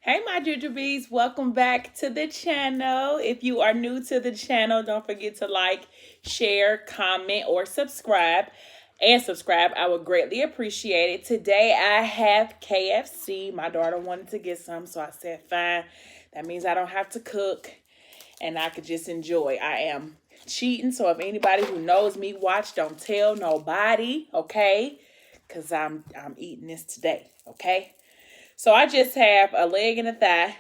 Hey, my jujubes, welcome back to the channel. If you are new to the channel, don't forget to like, share, comment, or subscribe. And subscribe, I would greatly appreciate it. Today I have KFC. My daughter wanted to get some, so I said, fine. That means I don't have to cook and I could just enjoy. I am cheating, so if anybody who knows me watch, don't tell nobody, okay? Because I'm eating this today, okay? So I just have a leg and a thigh,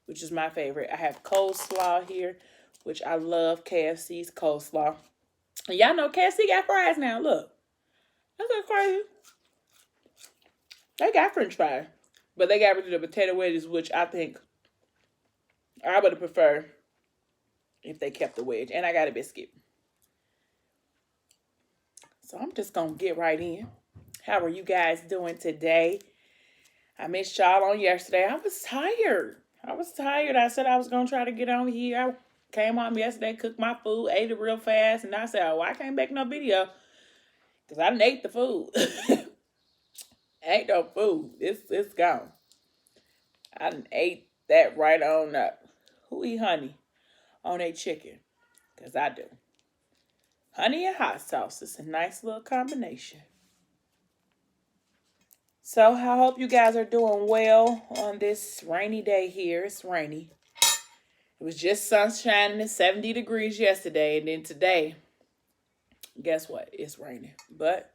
which is my favorite. I have coleslaw here, which I love KFC's coleslaw. And y'all know KFC got fries now. Look, that's so crazy. They got French fries, but they got rid of the potato wedges, which I think I would have preferred if they kept the wedge. And I got a biscuit. So I'm just gonna get right in. How are you guys doing today? I missed y'all on yesterday. I was tired. I said I was going to try to get on here. I came home yesterday, cooked my food, ate it real fast, and I said, oh, I can't make no video because I done ate the food. Ain't no food. It's gone. I done ate that right on up. Who eat honey on a chicken? Because I do. Honey and hot sauce. It's a nice little combination. So I hope you guys are doing well on this rainy day here. It's rainy. It was just sunshine and 70 degrees yesterday. And then today, guess what? It's raining. But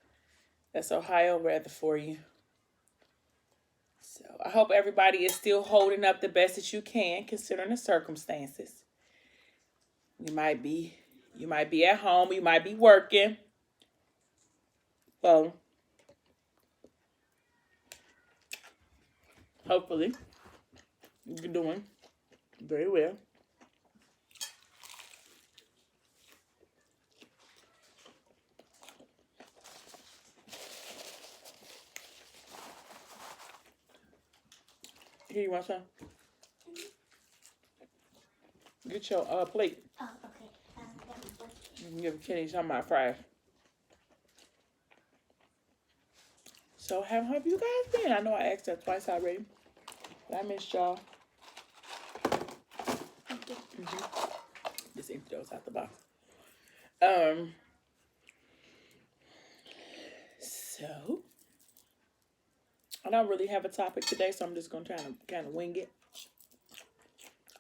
that's Ohio weather for you. So I hope everybody is still holding up the best that you can considering the circumstances. You might be at home. You might be working. So hopefully you're doing very well. Here, you want some? Get your plate. Oh, okay. You can give Kenny some of my fries. So how have you guys been? I know I asked that twice already. But I missed y'all. Just empty those out the box. So I don't really have a topic today, so I'm just gonna try to kind of wing it.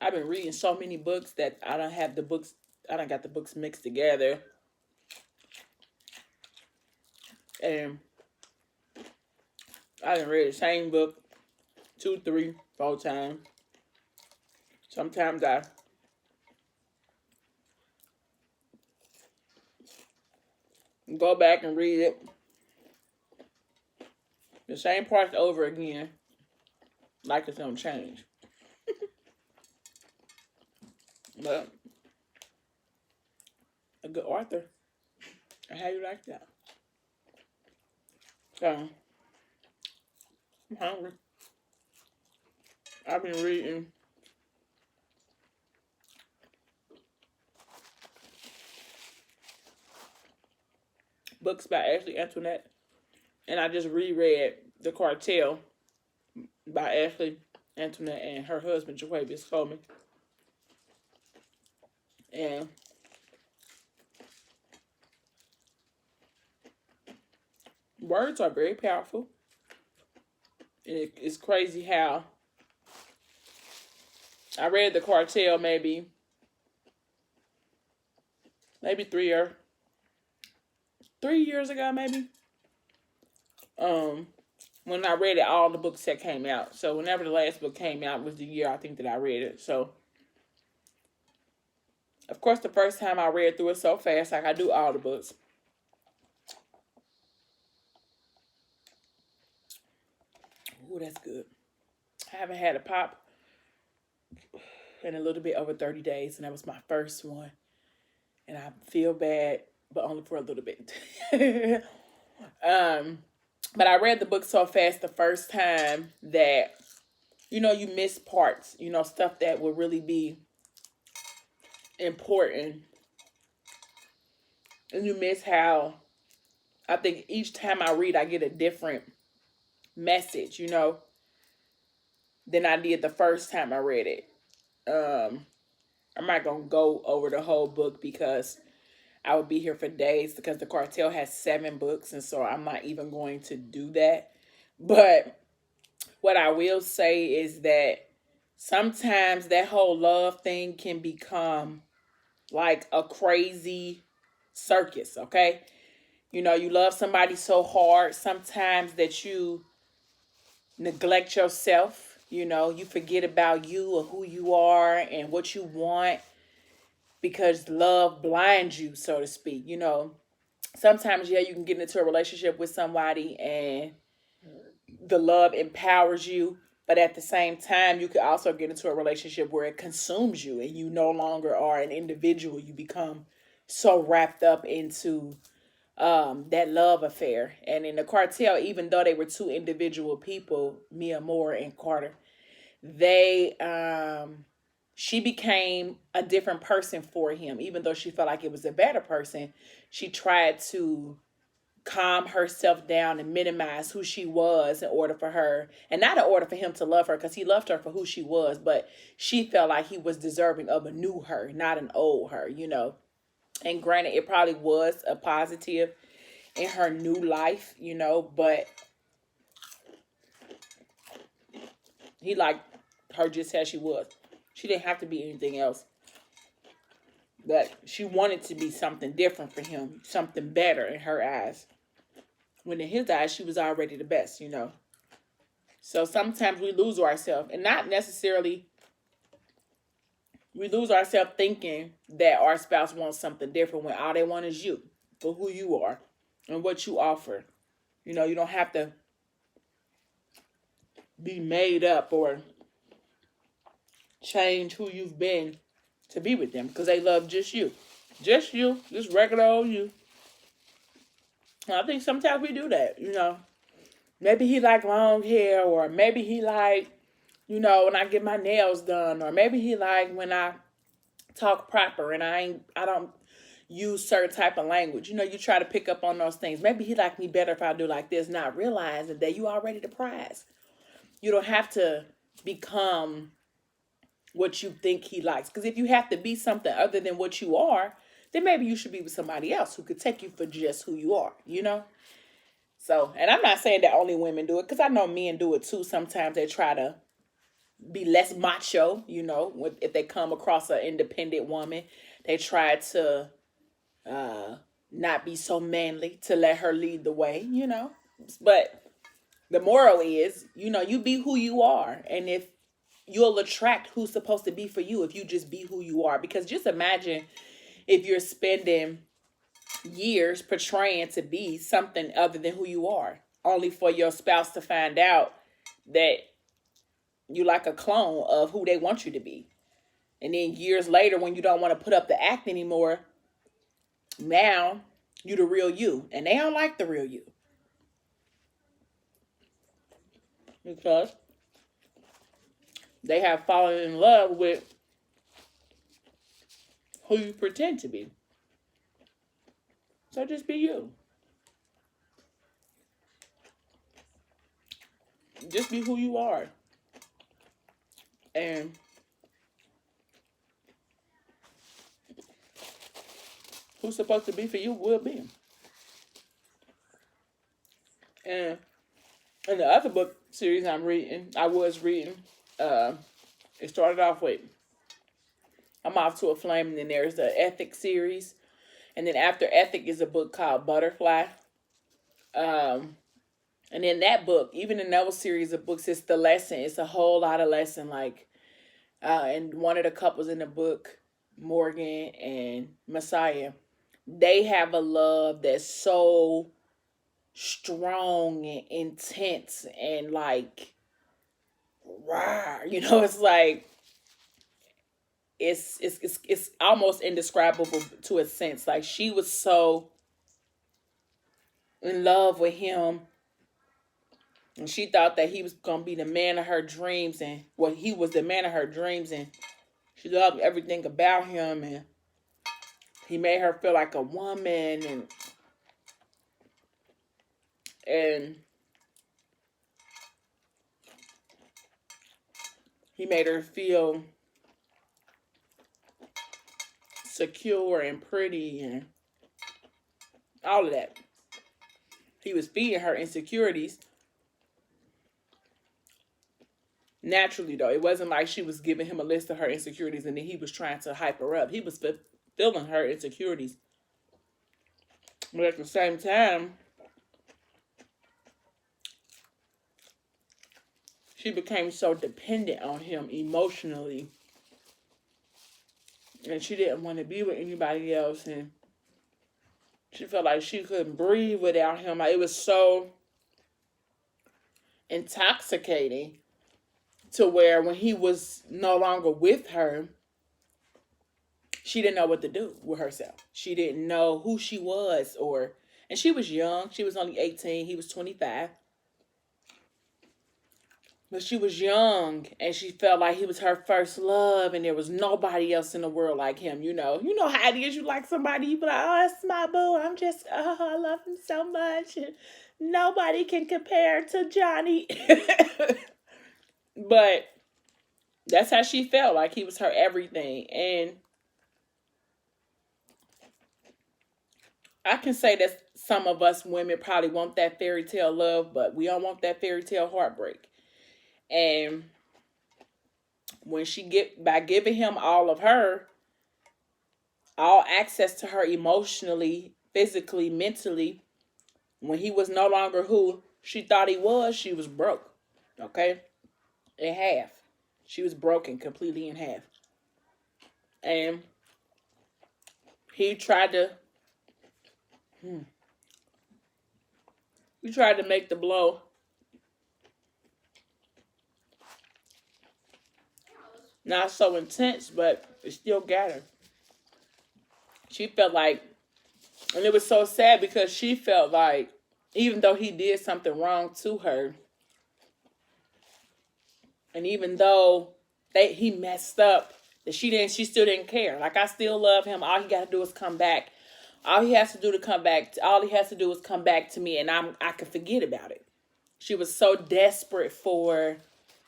I've been reading so many books that I don't have the books. I don't got the books mixed together, and I done read the same book 2, 3, 4 times. Sometimes I go back and read it the same parts over again, like it's gonna change. But a good author. How you like that? So I'm hungry. I've been reading books by Ashley Antoinette, and I just reread The Cartel by Ashley Antoinette and her husband Joavis Coleman. And words are very powerful. And it's crazy how I read The Cartel maybe 3 years ago, maybe. When I read it, all the books that came out. So whenever the last book came out was the year I think that I read it. So of course the first time I read through it so fast, like I do all the books. Ooh, that's good. I haven't had a pop in a little bit over 30 days, and that was my first one. And I feel bad, but only for a little bit. But I read the book so fast the first time that, you miss parts, stuff that will really be important. And you miss how I think each time I read, I get a different message, than I did the first time I read it. I'm not gonna go over the whole book because I would be here for days because the cartel has 7 books, and so I'm not even going to do that. But what I will say is that sometimes that whole love thing can become like a crazy circus, okay? You know, you love somebody so hard sometimes that you neglect yourself. You know, you forget about you or who you are and what you want because love blinds you, so to speak. You know, sometimes, yeah, you can get into a relationship with somebody and the love empowers you. But at the same time, you could also get into a relationship where it consumes you and you no longer are an individual. You become so wrapped up into that love affair. And in the cartel, even though they were two individual people, Mia Moore and Carter, they she became a different person for him. Even though she felt like it was a better person, she tried to calm herself down and minimize who she was in order for her, and not in order for him to love her, because he loved her for who she was, but she felt like he was deserving of a new her, not an old her, you know. And granted, it probably was a positive in her new life, you know, but he liked her just as she was. She didn't have to be anything else. But she wanted to be something different for him, something better in her eyes. When in his eyes, she was already the best, you know. So sometimes we lose ourselves, and not necessarily we lose ourselves thinking that our spouse wants something different when all they want is you for who you are and what you offer. You know, you don't have to be made up or change who you've been to be with them because they love just you. Just you. Just regular old you. And I think sometimes we do that, you know. Maybe he like long hair, or maybe he like, you know, when I get my nails done, or maybe he like when I talk proper and I don't use certain type of language. You know, you try to pick up on those things. Maybe he like me better if I do like this, not realizing that you already the prize. You don't have to become what you think he likes. Because if you have to be something other than what you are, then maybe you should be with somebody else who could take you for just who you are, you know? So, and I'm not saying that only women do it, because I know men do it too. Sometimes they try to be less macho, you know, if they come across an independent woman, they try to uh, not be so manly, to let her lead the way, you know. But the moral is, you know, you be who you are. And if you'll attract who's supposed to be for you if you just be who you are. Because just imagine if you're spending years portraying to be something other than who you are, only for your spouse to find out that you like a clone of who they want you to be. And then years later, when you don't want to put up the act anymore, now you the real you. And they don't like the real you. Because they have fallen in love with who you pretend to be. So just be you. Just be who you are. And who's supposed to be for you will be. And in the other book series I was reading, it started off with I'm Off to a Flame, and then there's the Ethic series. And then after Ethic is a book called Butterfly. And in that book, even in those series of books, it's the lesson. It's a whole lot of lesson. Like, and one of the couples in the book, Morgan and Messiah, they have a love that's so strong and intense and like, rah, you know, it's like, it's almost indescribable to a sense. Like, she was so in love with him, and she thought that he was gonna be the man of her dreams, and well, he was the man of her dreams, and she loved everything about him, and he made her feel like a woman, and He made her feel secure and pretty and all of that. He was feeding her insecurities. Naturally, though, it wasn't like she was giving him a list of her insecurities and then he was trying to hype her up. He was fulfilling her insecurities. But at the same time, she became so dependent on him emotionally. And she didn't want to be with anybody else. And she felt like she couldn't breathe without him. Like, it was so intoxicating to where when he was no longer with her, she didn't know what to do with herself. She didn't know who she was, and she was young. She was only 18. He was 25. But she was young and she felt like he was her first love and there was nobody else in the world like him, you know. You know how it is. You like somebody, you be like, oh, that's my boo. I love him so much. Nobody can compare to Johnny. But that's how she felt, like he was her everything. And I can say that some of us women probably want that fairy tale love, but we don't want that fairy tale heartbreak. And when by giving him all of her, all access to her emotionally, physically, mentally, when he was no longer who she thought he was, she was broke. Okay? In half. She was broken completely in half. And he tried to make the blow not so intense, but it still got her. She felt like, and it was so sad because she felt like, even though he did something wrong to her, and even though he messed up, that she still didn't care. Like, I still love him. All he got to do is come back. All he has to do is come back to me, and I can forget about it. She was so desperate for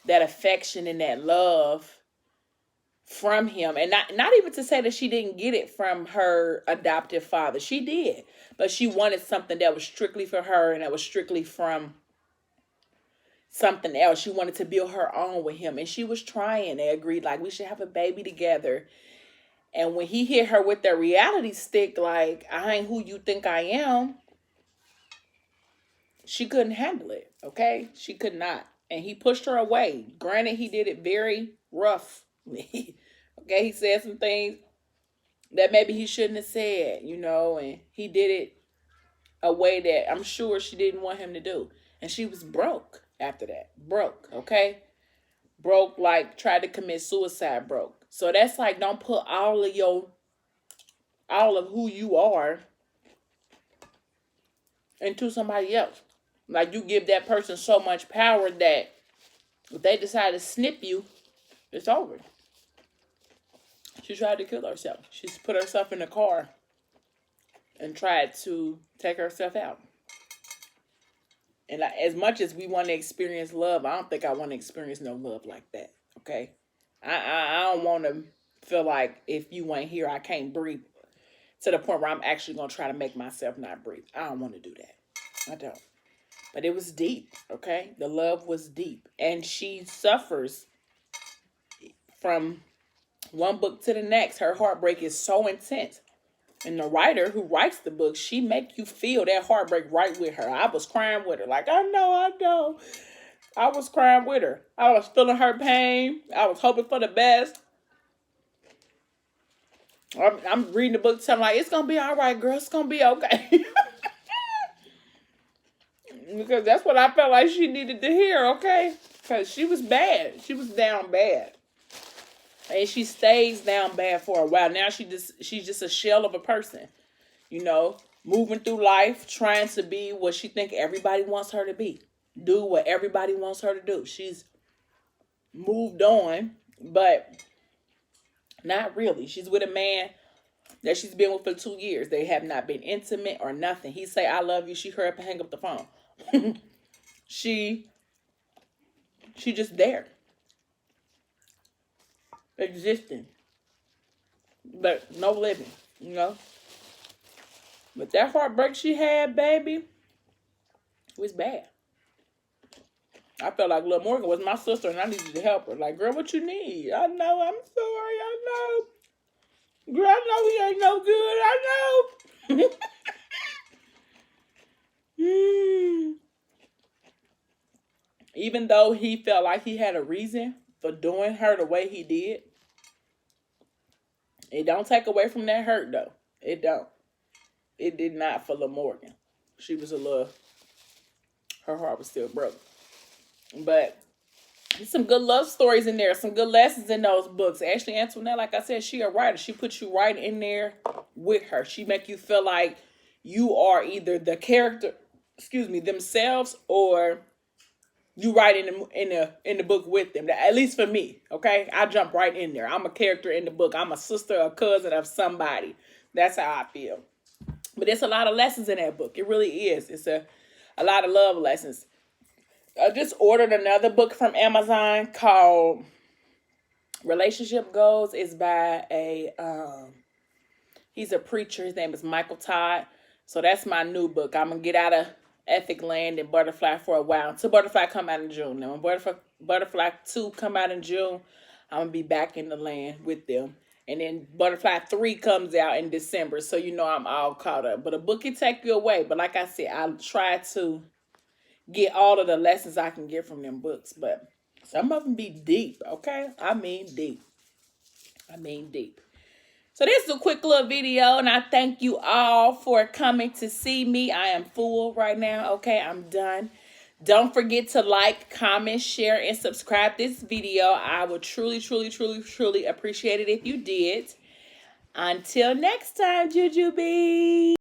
that affection and that love from him. And not even to say that she didn't get it from her adoptive father. She did. But she wanted something that was strictly for her and that was strictly from something else. She wanted to build her own with him. And she was trying. They agreed, like, we should have a baby together. And when he hit her with that reality stick, like, I ain't who you think I am, she couldn't handle it. Okay? She could not. And he pushed her away. Granted, he did it very rough. Okay, he said some things that maybe he shouldn't have said, you know, and he did it a way that I'm sure she didn't want him to do. And she was broke after that. Broke, okay? Broke, like, tried to commit suicide, broke. So that's like, don't put all of who you are into somebody else. Like, you give that person so much power that if they decide to snip you, it's over. She tried to kill herself. She put herself in a car and tried to take herself out. And like, as much as we want to experience love, I don't think I want to experience no love like that. Okay? I don't want to feel like if you ain't here, I can't breathe to the point where I'm actually going to try to make myself not breathe. I don't want to do that. I don't. But it was deep, okay? The love was deep. And she suffers from one book to the next. Her heartbreak is so intense. And the writer who writes the book, she make you feel that heartbreak right with her. I was crying with her. Like, I know. I was crying with her. I was feeling her pain. I was hoping for the best. I'm reading the book telling like, it's going to be all right, girl. It's going to be okay. Because that's what I felt like she needed to hear, okay? Because she was bad. She was down bad. And she stays down bad for a while. Now she's just a shell of a person. You know, moving through life, trying to be what she think everybody wants her to be. Do what everybody wants her to do. She's moved on, but not really. She's with a man that she's been with for 2 years. They have not been intimate or nothing. He say, I love you. She hurry up and hang up the phone. She just there. existing, but no living, you know. But that heartbreak she had, baby, was bad. I felt like Lil Morgan was my sister and I needed to help her. Like, girl, what you need? I know, I'm sorry, I know. Girl, I know he ain't no good, I know. Even though he felt like he had a reason for doing her the way he did, it don't take away from that hurt, though. It don't. It did not for Lil Morgan. She was a little, her heart was still broke. But there's some good love stories in there, some good lessons in those books. Ashley Antoinette, like I said, she a writer. She puts you right in there with her. She make you feel like you are either the character, themselves, or you write in the book with them. At least for me, okay? I jump right in there. I'm a character in the book. I'm a sister or cousin of somebody. That's how I feel. But there's a lot of lessons in that book. It really is. It's a lot of love lessons. I just ordered another book from Amazon called Relationship Goals. It's by he's a preacher. His name is Michael Todd. So that's my new book. I'm going to get out of Ethic Land and Butterfly for a while until Butterfly come out in June. Now when Butterfly 2 come out in June, I'm going to be back in the land with them. And then Butterfly 3 comes out in December. So you know I'm all caught up. But a book can take you away. But like I said, I'll try to get all of the lessons I can get from them books. But some of them be deep, okay? I mean deep. So this is a quick little video, and I thank you all for coming to see me. I am full right now, okay? I'm done. Don't forget to like, comment, share, and subscribe this video. I would truly, truly, truly, truly appreciate it if you did. Until next time, Jujubee.